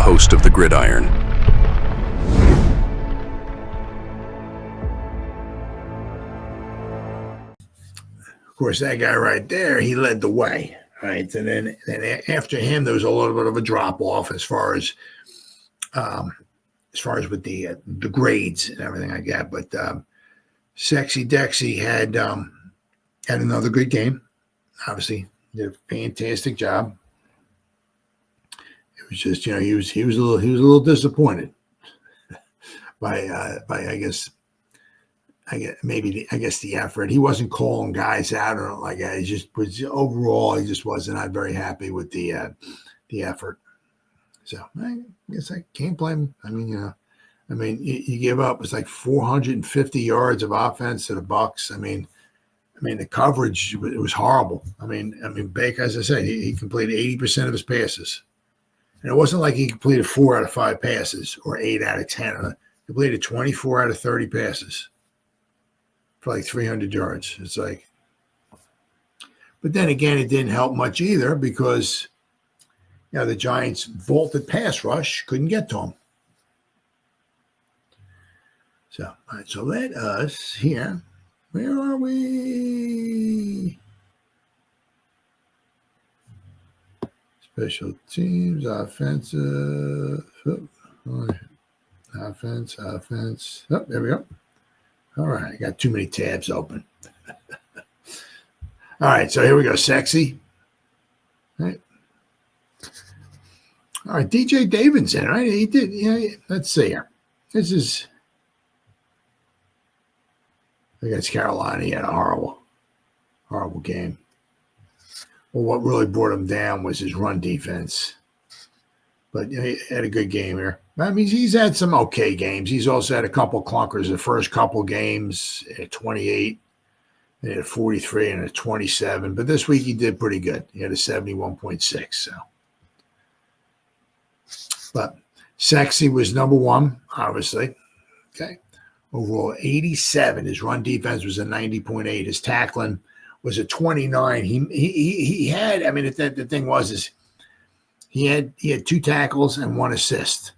host of the Gridiron. Of course, that guy right there, he led the way, right? And then after him, there was a little bit of a drop off as far as with the grades and everything like that. But Sexy Dexy had another good game. Obviously, did a fantastic job. It was just, he was a little disappointed by I guess the effort. He wasn't calling guys out or like that. He just was overall. He just wasn't not very happy with the effort. So I guess I can't blame him. You give up. It's like 450 yards of offense to the Bucs. I mean, the coverage, it was horrible. Baker, as I said, he completed 80% of his passes. And it wasn't like he completed 4 out of 5 passes or 8 out of 10. He completed 24 out of 30 passes for like 300 yards. It's like, but then again, it didn't help much either because, the Giants' vaulted pass rush couldn't get to him. So, all right, so let us here. Where are we? Special teams, offensive. Offense. Oh, there we go. All right, I got too many tabs open. All right, so here we go. Sexy. All right. All right, DJ Davidson, right? He did. Let's see here. This is. Against Carolina, he had a horrible game. Well, what really brought him down was his run defense. But he had a good game here. He's had some okay games. He's also had a couple clunkers. The first couple games, at 28, and at 43, and at 27. But this week he did pretty good. He had a 71.6. So, but Sexy was number one, obviously. Okay. Overall, 87. His run defense was a 90.8. His tackling was a 29. He had. The thing was he had 2 tackles and 1 assist,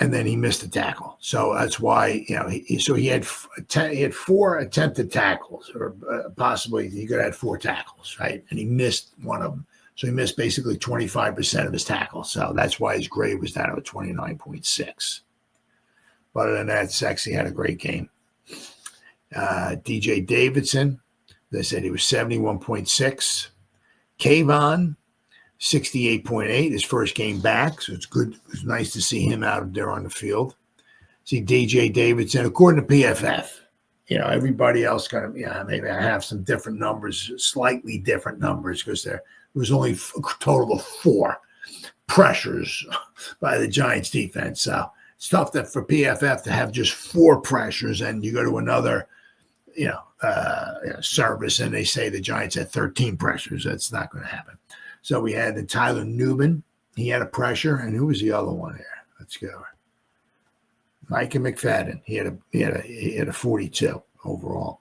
and then he missed a tackle. So that's why he had 4 attempted tackles, or possibly he could have had 4 tackles, right? And he missed one of them. So he missed basically 25% of his tackles. So that's why his grade was down to a 29.6. But other than that, Sexy had a great game. DJ Davidson, they said he was 71.6. Kayvon, 68.8, his first game back. So it's good. It was nice to see him out there on the field. See DJ Davidson, according to PFF, everybody else maybe I have some different numbers, slightly different numbers, because there was only a total of 4 pressures by the Giants defense. So it's tough for PFF to have just 4 pressures, and you go to another, service, and they say the Giants had 13 pressures. That's not going to happen. So we had the Tyler Nubin. He had a pressure, and who was the other one here? Let's go. Micah McFadden. He had a 42 overall.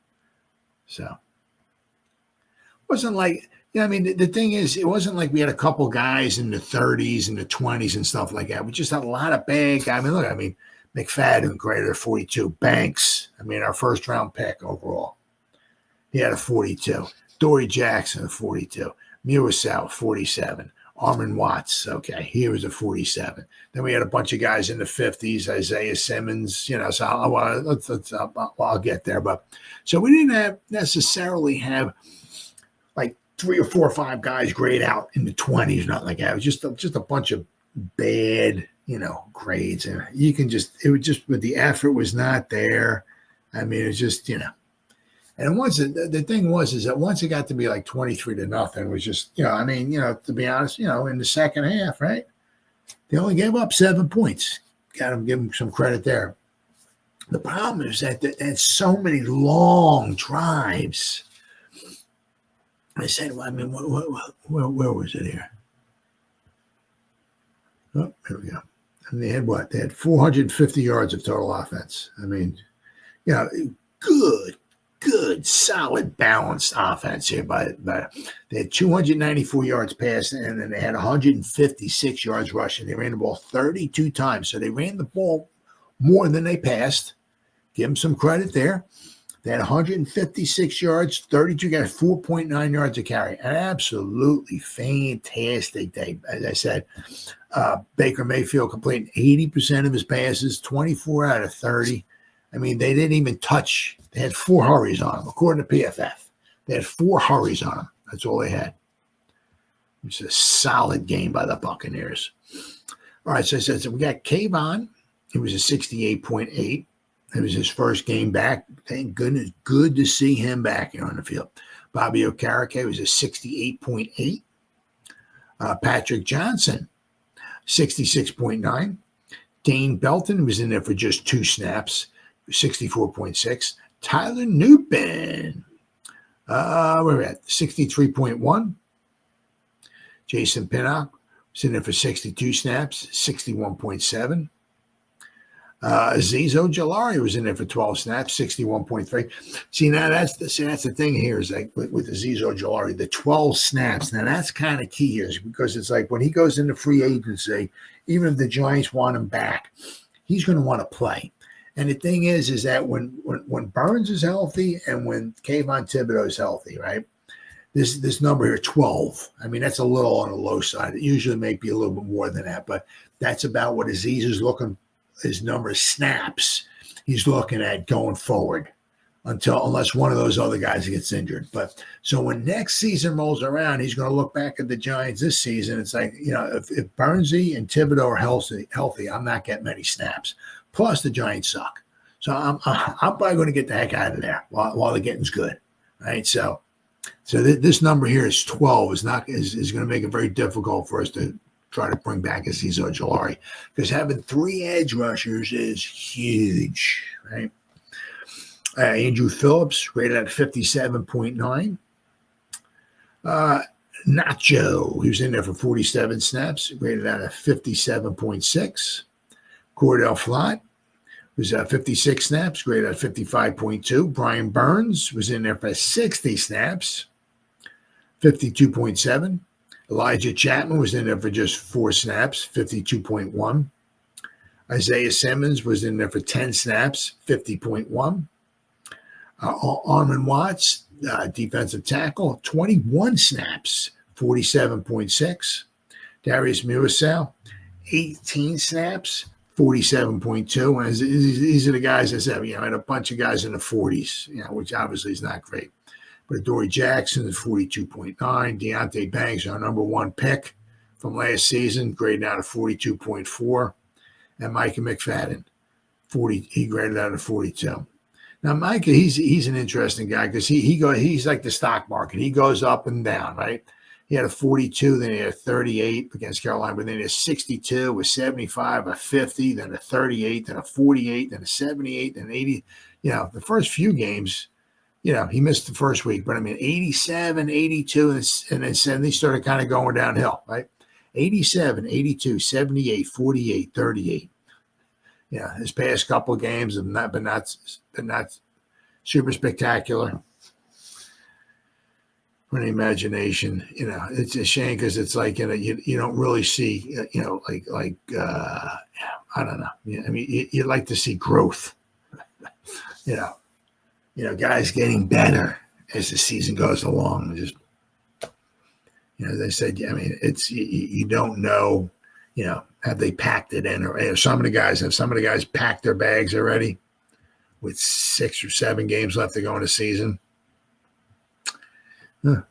So it wasn't like. The thing is, it wasn't like we had a couple guys in the 30s and the 20s and stuff like that. We just had a lot of bad guys. McFadden, greater than 42. Banks, our first round pick overall. He had a 42. Adoree Jackson, a 42. Muasau, 47. Armon Watts, okay, he was a 47. Then we had a bunch of guys in the 50s, Isaiah Simmons, so I'll get there. But so we didn't necessarily have like 3 or 4 or 5 guys grade out in the 20s, not like that. It was just a bunch of bad, grades. And but the effort was not there. It was just, And once the thing was that once it got to be like 23-0, it was just, to be honest, in the second half, right? They only gave up 7 points. Got to give them some credit there. The problem is that they had so many long drives. I said, where was it here? Oh, here we go. And they had what? They had 450 yards of total offense. Good good, solid, balanced offense here. But they had 294 yards passing, and then they had 156 yards rushing. They ran the ball 32 times, so they ran the ball more than they passed. Give them some credit there. They had 156 yards, 32 guys, 4.9 yards a carry. An absolutely fantastic day. As I said, Baker Mayfield completed 80% of his passes, 24 out of 30. I mean, they didn't even touch. They had 4 hurries on them, according to PFF. They had 4 hurries on them. That's all they had. It's a solid game by the Buccaneers. All right, so we got Kayvon. He was a 68.8. It was his first game back. Thank goodness. Good to see him back here on the field. Bobby Okereke was a 68.8. Patrick Johnson, 66.9. Dane Belton was in there for just 2 snaps, 64.6. Tyler Nubin, we're at 63.1. Jason Pinnock was in there for 62 snaps, 61.7. Azeez Ojulari was in there for 12 snaps, 61.3. See, now that's the thing here is like with Azeez Ojulari, the 12 snaps. Now that's kind of key here because it's like when he goes into free agency, even if the Giants want him back, he's going to want to play. And the thing is that when Burns is healthy and when Kayvon Thibodeaux is healthy, right? This number here, 12. I mean, that's a little on the low side. It usually may be a little bit more than that, but that's about what Azeez is looking. His number of snaps he's looking at going forward unless one of those other guys gets injured. But so when next season rolls around, he's going to look back at the Giants this season. It's like, if Burnsy and Thibodeaux are healthy, I'm not getting many snaps. Plus the Giants suck. So I'm probably going to get the heck out of there while the getting's good. Right. So this number here is 12 is going to make it very difficult for us to try to bring back Azeez Ojulari because having 3 edge rushers is huge, right? Andru Phillips rated at 57.9. Nacho, he was in there for 47 snaps, rated out at 57.6. Cor'Dale Flott was at 56 snaps, rated at 55.2. Brian Burns was in there for 60 snaps, 52.7. Elijah Chatman was in there for just 4 snaps, 52.1. Isaiah Simmons was in there for 10 snaps, 50.1. Armon Watts, defensive tackle, 21 snaps, 47.6. Darius Muasau, 18 snaps, 47.2. And these are the guys I said, I had a bunch of guys in the 40s, which obviously is not great. But Adoree Jackson is 42.9. Deonte Banks, our number 1 pick from last season, graded out of 42.4. And Micah McFadden, he graded out of 42. Now, Micah, he's an interesting guy because he's like the stock market. He goes up and down, right? He had a 42, then he had a 38 against Carolina, but then he had a 62, a 75, a 50, then a 38, then a 48, then a 78, then 80. The first few games, he missed the first week, but 87, 82, and then he started kind of going downhill, right? 87, 82, 78, 48, 38. His past couple of games have been not super spectacular. For the imagination, it's a shame because it's like, you don't really see, I don't know. You'd like to see growth, guys getting better as the season goes along. Just, as I said, it's you don't know, have they packed it in, or have some of the guys packed their bags already with 6 or 7 games left to go in the season. Huh.